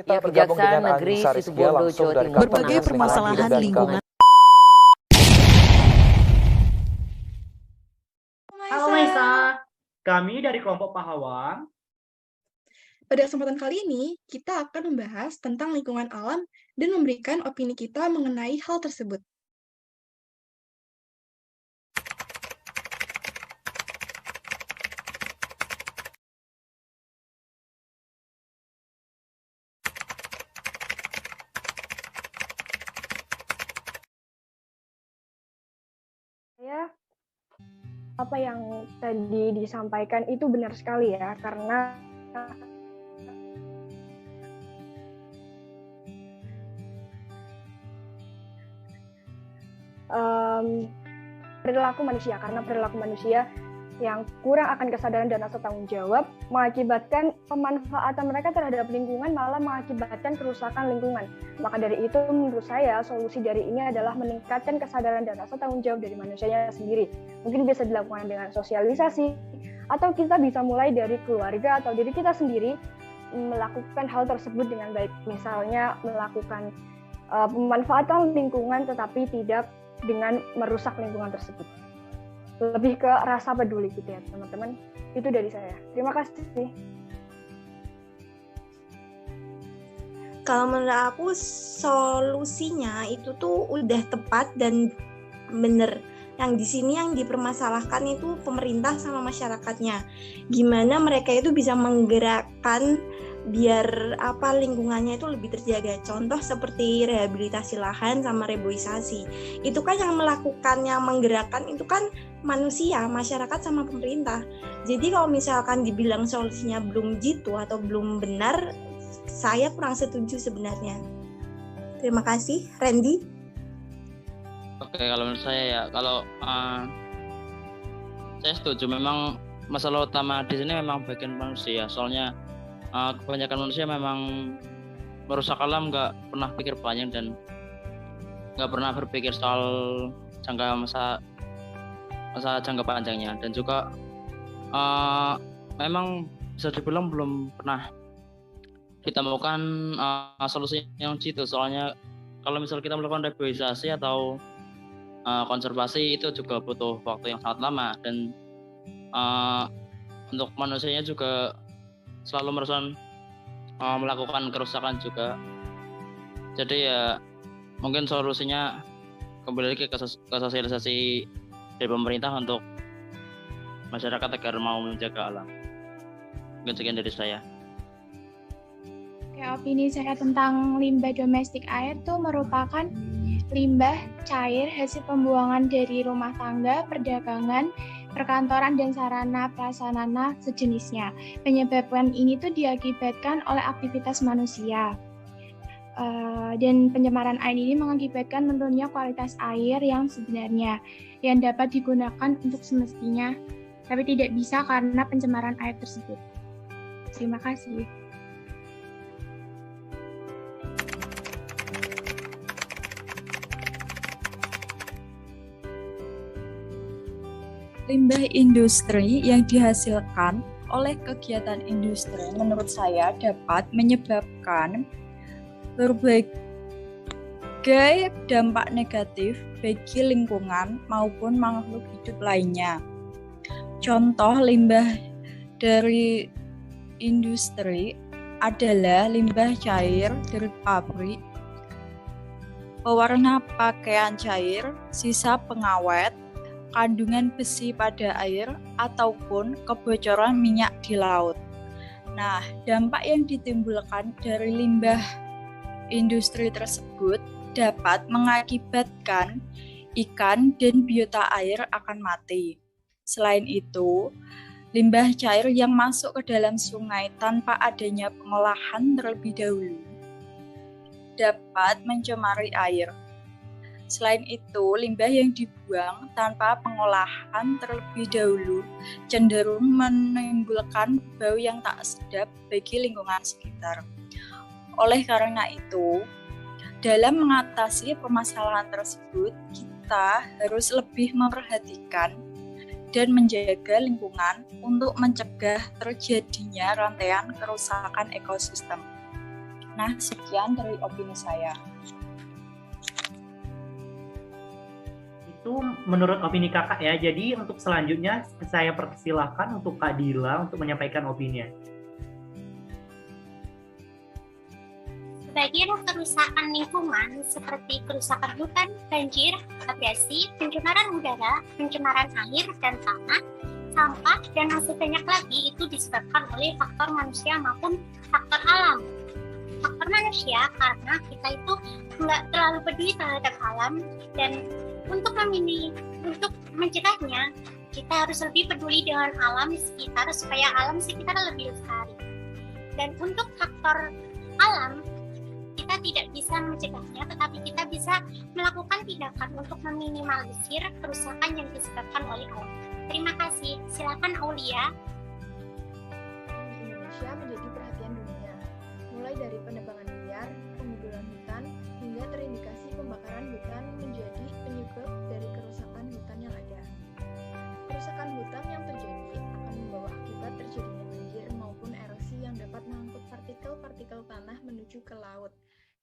Kita bergabung Kejaksaan dengan Negeri Anissa Rizkia Situbondo, langsung Jawa dari Timur. kantor Berbagai Dinas Lingkungan permasalahan Hidup dan lingkungan. Halo Maisa, kami dari kelompok Pahawan. Pada kesempatan kali ini, kita akan membahas tentang lingkungan alam dan memberikan opini kita mengenai hal tersebut. Apa yang tadi disampaikan itu benar sekali ya, karena perilaku manusia yang kurang akan kesadaran dan rasa tanggung jawab mengakibatkan pemanfaatan mereka terhadap lingkungan malah mengakibatkan kerusakan lingkungan. Maka dari itu menurut saya solusi dari ini adalah meningkatkan kesadaran dan rasa tanggung jawab dari manusianya sendiri. Mungkin bisa dilakukan dengan sosialisasi atau kita bisa mulai dari keluarga atau diri kita sendiri melakukan hal tersebut dengan baik. Misalnya melakukan pemanfaatan lingkungan tetapi tidak dengan merusak lingkungan tersebut. Lebih ke rasa peduli gitu ya teman-teman. Itu dari saya. Terima kasih. Kalau menurut aku solusinya itu tuh udah tepat dan bener. Yang di sini yang dipermasalahkan itu pemerintah sama masyarakatnya. Gimana mereka itu bisa menggerakkan biar lingkungannya itu lebih terjaga. Contoh seperti rehabilitasi lahan sama reboisasi. Itu kan yang melakukan, yang menggerakkan itu kan manusia, masyarakat sama pemerintah. Jadi kalau misalkan dibilang solusinya belum jitu atau belum benar, saya kurang setuju sebenarnya. Terima kasih, Randy. Oke, kalau menurut saya ya, kalau saya setuju. Memang masalah utama di sini memang bagian manusia. Soalnya kebanyakan manusia memang merusak alam, nggak pernah pikir panjang dan nggak pernah berpikir soal masa jangka panjangnya. Dan juga memang bisa dibilang belum pernah kita melakukan solusi yang jitu. Soalnya kalau misal kita melakukan reboisasi atau konservasi itu juga butuh waktu yang sangat lama, dan untuk manusianya juga selalu melakukan kerusakan juga. Jadi ya mungkin solusinya kembali lagi ke sosialisasi dari pemerintah untuk masyarakat agar mau menjaga alam. Mungkin sekian dari saya. Oke, opini saya tentang limbah domestik air itu merupakan limbah cair hasil pembuangan dari rumah tangga, perdagangan, perkantoran, dan sarana prasarana sejenisnya. Penyebabkan ini tuh diakibatkan oleh aktivitas manusia. Dan pencemaran air ini mengakibatkan menurunnya kualitas air yang sebenarnya, yang dapat digunakan untuk semestinya, tapi tidak bisa karena pencemaran air tersebut. Terima kasih. Limbah industri yang dihasilkan oleh kegiatan industri menurut saya dapat menyebabkan berbagai dampak negatif bagi lingkungan maupun makhluk hidup lainnya. Contoh limbah dari industri adalah limbah cair dari pabrik, pewarna pakaian cair, sisa pengawet, kandungan besi pada air, ataupun kebocoran minyak di laut. Nah, dampak yang ditimbulkan dari limbah industri tersebut dapat mengakibatkan ikan dan biota air akan mati. Selain itu, limbah cair yang masuk ke dalam sungai tanpa adanya pengolahan terlebih dahulu dapat mencemari air. Selain itu, limbah yang dibuang tanpa pengolahan terlebih dahulu cenderung menimbulkan bau yang tak sedap bagi lingkungan sekitar. Oleh karena itu, dalam mengatasi permasalahan tersebut, kita harus lebih memperhatikan dan menjaga lingkungan untuk mencegah terjadinya rantaian kerusakan ekosistem. Nah, sekian dari opini saya. Itu menurut opini kakak ya. Jadi untuk selanjutnya saya persilahkan untuk Kak Dila untuk menyampaikan opininya. Sebagian kerusakan lingkungan seperti kerusakan hutan, banjir, abrasi, pencemaran udara, pencemaran air dan tanah, sampah, dan masih banyak lagi itu disebabkan oleh faktor manusia maupun faktor alam. Faktor manusia karena kita itu nggak terlalu peduli terhadap alam, dan untuk mencegahnya kita harus lebih peduli dengan alam sekitar supaya alam sekitar lebih lestari. Dan untuk faktor alam kita tidak bisa mencegahnya, tetapi kita bisa melakukan tindakan untuk meminimalisir kerusakan yang disebabkan oleh alam. Terima kasih. Silakan Aulia. Indonesia menjadi perhatian dunia, mulai dari penebangan liar, penggundulan hutan, hingga terindikasi pembakaran hutan menjadi penyebab dari kerusakan hutan yang ada. Kerusakan hutan yang terjadi akan membawa akibat terjadinya banjir maupun erosi yang dapat mengangkut partikel-partikel tanah menuju ke laut,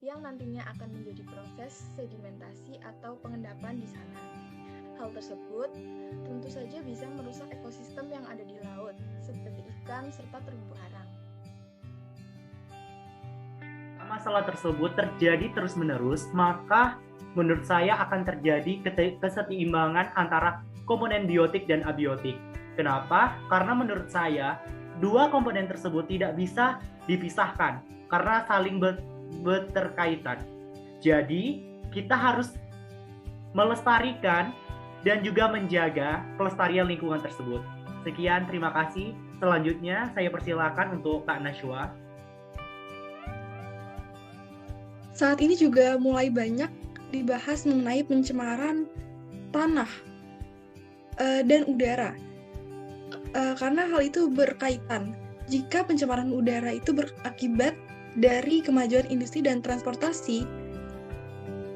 yang nantinya akan menjadi proses sedimentasi atau pengendapan di sana. Hal tersebut tentu saja bisa merusak ekosistem yang ada di laut, seperti ikan serta terumbu karang. Masalah tersebut terjadi terus-menerus, maka menurut saya akan terjadi keseimbangan antara komponen biotik dan abiotik. Kenapa? Karena menurut saya, dua komponen tersebut tidak bisa dipisahkan karena saling berterkaitan. Jadi, kita harus melestarikan dan juga menjaga pelestarian lingkungan tersebut. Sekian, terima kasih. Selanjutnya, saya persilakan untuk Kak Nashwa. Saat ini juga mulai banyak dibahas mengenai pencemaran tanah dan udara. Karena hal itu berkaitan. Jika pencemaran udara itu berakibat dari kemajuan industri dan transportasi,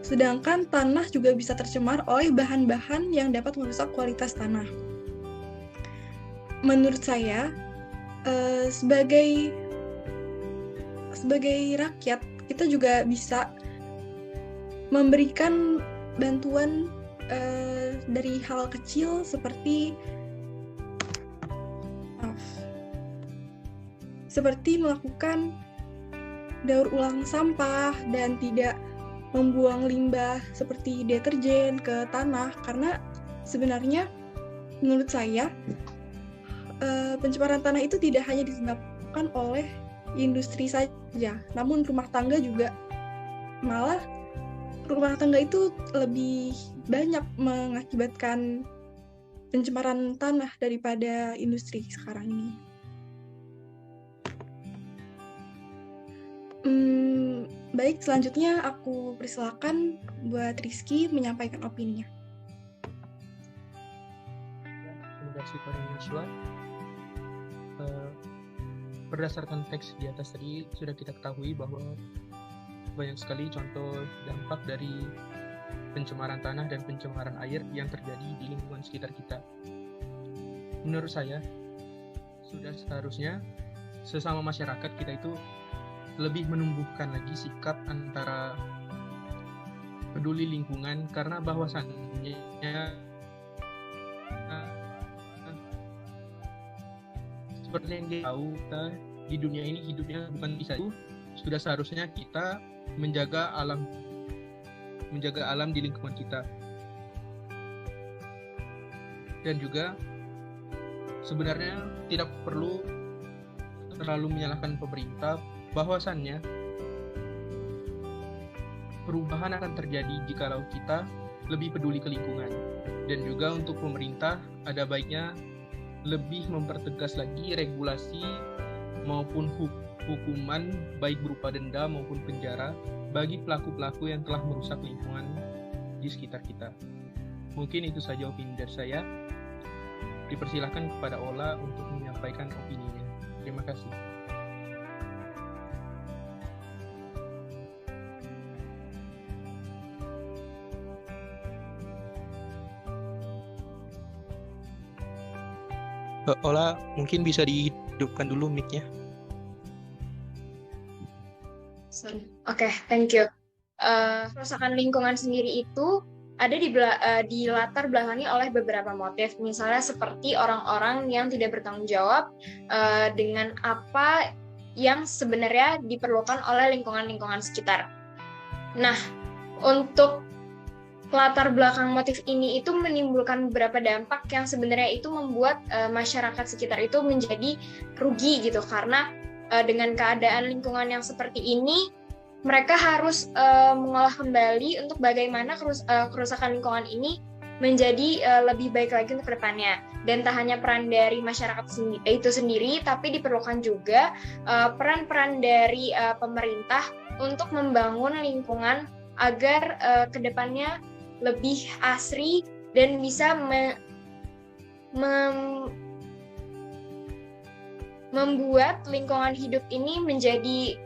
sedangkan tanah juga bisa tercemar oleh bahan-bahan yang dapat merusak kualitas tanah. Menurut saya, sebagai rakyat, kita juga bisa memberikan bantuan dari hal kecil seperti melakukan daur ulang sampah dan tidak membuang limbah seperti deterjen ke tanah, karena sebenarnya menurut saya pencemaran tanah itu tidak hanya disebabkan oleh industri saja, namun rumah tangga juga, malah rumah tangga itu lebih banyak mengakibatkan pencemaran tanah daripada industri sekarang ini. Baik, selanjutnya aku persilakan buat Rizky menyampaikan opininya. Terima kasih Pak Nashwa. Berdasarkan teks di atas tadi sudah kita ketahui bahwa banyak sekali contoh dampak dari pencemaran tanah dan pencemaran air yang terjadi di lingkungan sekitar kita. Menurut saya, sudah seharusnya sesama masyarakat kita itu lebih menumbuhkan lagi sikap antara peduli lingkungan, karena bahwasannya seperti yang kita tahu, kita di dunia ini hidupnya bukan bisa itu, sudah seharusnya kita menjaga alam di lingkungan kita. Dan juga sebenarnya tidak perlu terlalu menyalahkan pemerintah, bahwasannya perubahan akan terjadi jikalau kita lebih peduli ke lingkungan. Dan juga untuk pemerintah ada baiknya lebih mempertegas lagi regulasi maupun hukuman, baik berupa denda maupun penjara, bagi pelaku-pelaku yang telah merusak lingkungan di sekitar kita. Mungkin itu saja opini dari saya. Dipersilahkan kepada Ola untuk menyampaikan opininya. Terima kasih. Ola, mungkin bisa dihidupkan dulu mic-nya. Sorry. Oke, thank you. Kerusakan lingkungan sendiri itu ada di latar belakangi oleh beberapa motif, misalnya seperti orang-orang yang tidak bertanggung jawab dengan apa yang sebenarnya diperlukan oleh lingkungan-lingkungan sekitar. Nah, untuk latar belakang motif ini itu menimbulkan beberapa dampak yang sebenarnya itu membuat masyarakat sekitar itu menjadi rugi gitu, karena dengan keadaan lingkungan yang seperti ini, mereka harus mengolah kembali untuk bagaimana kerusakan lingkungan ini menjadi lebih baik lagi untuk kedepannya. Dan tak hanya peran dari masyarakat itu sendiri, tapi diperlukan juga peran-peran dari pemerintah untuk membangun lingkungan agar kedepannya lebih asri dan bisa membuat lingkungan hidup ini menjadi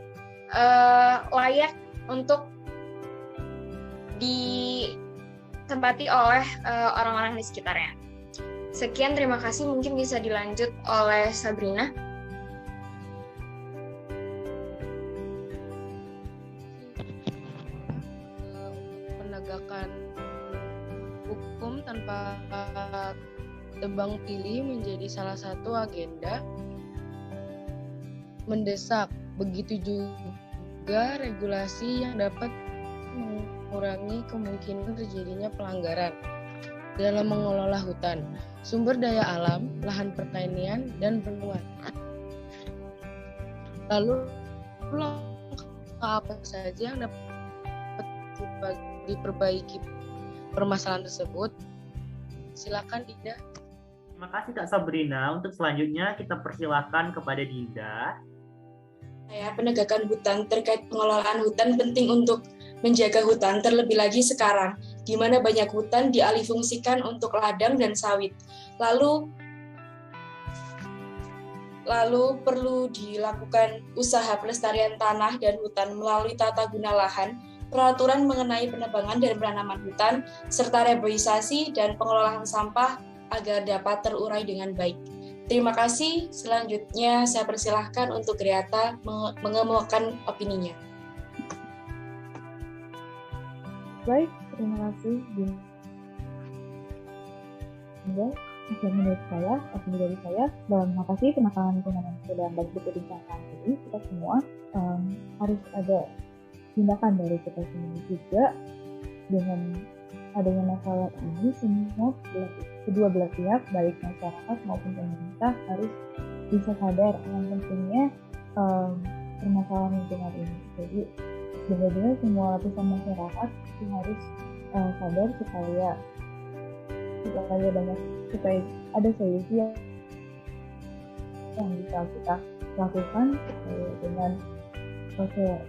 layak untuk ditempati oleh orang-orang di sekitarnya. Sekian, terima kasih. Mungkin bisa dilanjut oleh Sabrina. Penegakan hukum tanpa tebang pilih menjadi salah satu agenda mendesak. Begitu juga regulasi yang dapat mengurangi kemungkinan terjadinya pelanggaran dalam mengelola hutan, sumber daya alam, lahan pertanian, dan bendungan. Lalu apa saja yang dapat diperbaiki permasalahan tersebut? Silakan Dinda. Terima kasih Kak Sabrina. Untuk selanjutnya kita persilakan kepada Dinda. Penegakan hutan terkait pengelolaan hutan penting untuk menjaga hutan, terlebih lagi sekarang, di mana banyak hutan dialihfungsikan untuk ladang dan sawit. Lalu perlu dilakukan usaha pelestarian tanah dan hutan melalui tata guna lahan, peraturan mengenai penebangan dan penanaman hutan, serta reboisasi dan pengelolaan sampah agar dapat terurai dengan baik. Terima kasih. Selanjutnya saya persilahkan untuk Griata mengemukakan opininya. Baik, terima kasih Dinda. Menurut saya, opini dari saya, terima kasih teman-teman lingkungan yang sudah bantu berbincang ini. Kita semua harus ada tindakan dari kita sendiri juga. Dengan adanya masalah ini, semua kedua belah pihak, baik masyarakat maupun pemerintah, harus bisa sadar yang pentingnya permasalahan lingkungan ini. Jadi benar-benar semua lapisan masyarakat harus sadar supaya ada solusi yang bisa kita lakukan dengan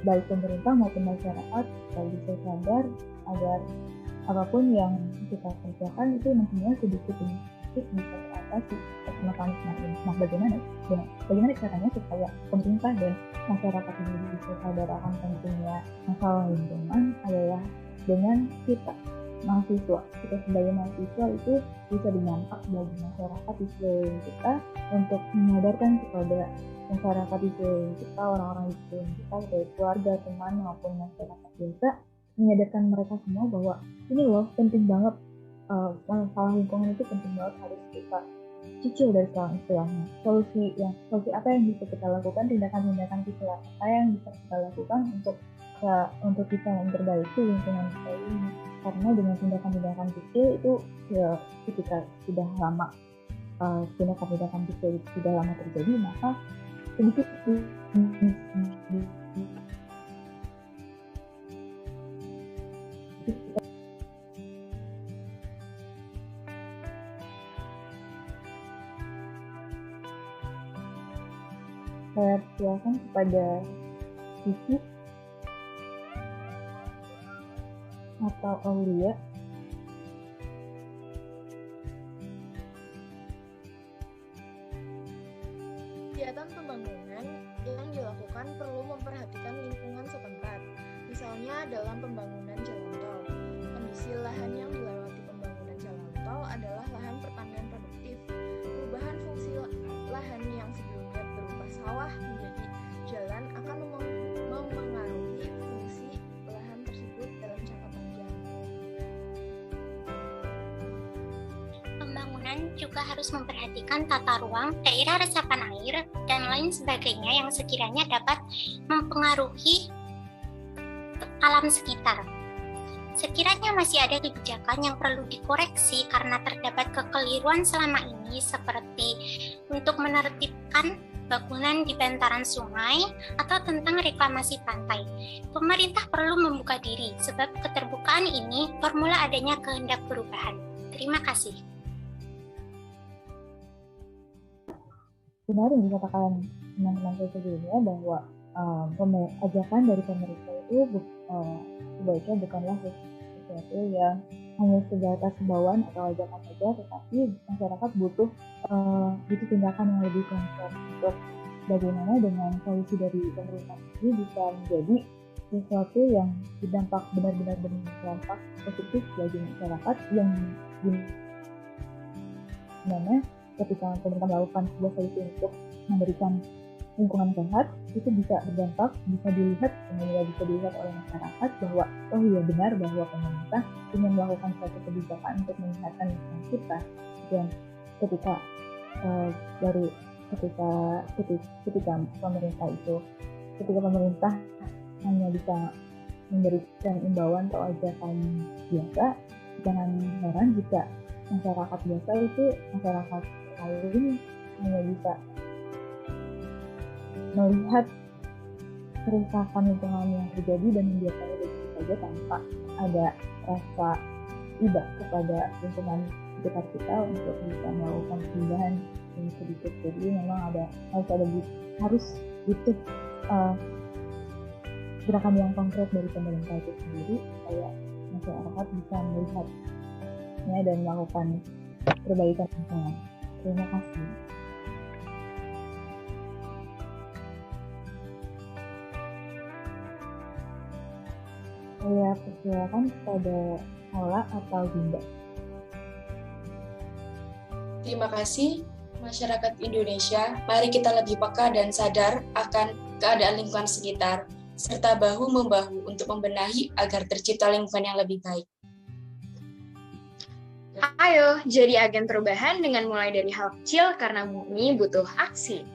baik pemerintah maupun masyarakat bisa sadar agar apapun yang kita kerjakan itu nantinya sedikit demi sedikit bisa teratasi mekanisme ini. Nah, bagaimana caranya supaya pemerintah dan masyarakat ini bisa sadar akan pentingnya masalah lingkungan adalah dengan kita sebagai mahasiswa itu bisa berdampak bagi masyarakat di sekeliling kita untuk menyadarkan kepada masyarakat di sekeliling kita, orang-orang di sekeliling kita, baik keluarga, teman maupun masyarakat biasa, menyadarkan mereka semua bahwa ini loh penting banget, masalah lingkungan itu penting banget, harus kita cicil dari sekarang istilahnya. Solusi apa yang bisa kita lakukan, tindakan-tindakan kita apa yang bisa kita lakukan untuk bisa memperbaiki lingkungan kita ini. Karena dengan tindakan-tindakan kecil itu ya ketika sudah lama tindakan-tindakan kecil sudah lama terjadi, maka sedikit saya silakan kepada Sisi atau Aulia. Kegiatan pembangunan yang dilakukan perlu memperhatikan lingkungan setempat. Misalnya dalam pembangunan jalan tol, kondisi lahan yang dilewati pembangunan jalan tol adalah lahan pertanian produktif. Perubahan fungsi lahan yang sebelumnya berupa sawah menjadi jalan akan mempengaruhi bangunan juga harus memperhatikan tata ruang, daerah resapan air, dan lain sebagainya yang sekiranya dapat mempengaruhi alam sekitar. Sekiranya masih ada kebijakan yang perlu dikoreksi karena terdapat kekeliruan selama ini, seperti untuk menertibkan bangunan di bantaran sungai atau tentang reklamasi pantai, pemerintah perlu membuka diri, sebab keterbukaan ini formula adanya kehendak perubahan. Terima kasih. Benar yang dikatakan teman-teman saya sebelumnya bahwa ajakan dari pemerintah itu sebaiknya bukanlah sesuatu yang hanya sebatas himbauan atau ajakan saja, tetapi masyarakat butuh tindakan yang lebih konkret untuk bagaimana dengan solusi dari pemerintah ini bisa menjadi sesuatu yang berdampak benar-benar berdampak positif bagi masyarakat, yang dimana ketika pemerintah melakukan sebuah solusi untuk memberikan lingkungan sehat, itu bisa berdampak, bisa dilihat oleh masyarakat bahwa oh iya benar bahwa pemerintah ingin melakukan suatu kebijakan untuk menyehatkan lingkungan kita. Dan ketika pemerintah hanya bisa memberikan imbauan atau ajakan biasa, jangan heran jika masyarakat biasa itu, masyarakat lain hanya bisa melihat kerusakan lingkungan yang terjadi dan membiarkannya begitu saja tanpa ada rasa iba kepada lingkungan sekitar kita untuk bisa melakukan perubahan yang sedikit. Jadi memang harus butuh gerakan yang konkret dari pemerintah itu sendiri supaya masyarakat bisa melihatnya dan melakukan perbaikan lingkungan. Terima kasih. Saya persilakan kepada Ola atau Dinda. Terima kasih, masyarakat Indonesia. Mari kita lebih peka dan sadar akan keadaan lingkungan sekitar, serta bahu-membahu untuk membenahi agar tercipta lingkungan yang lebih baik. Ayo, jadi agen perubahan dengan mulai dari hal kecil karena bumi butuh aksi.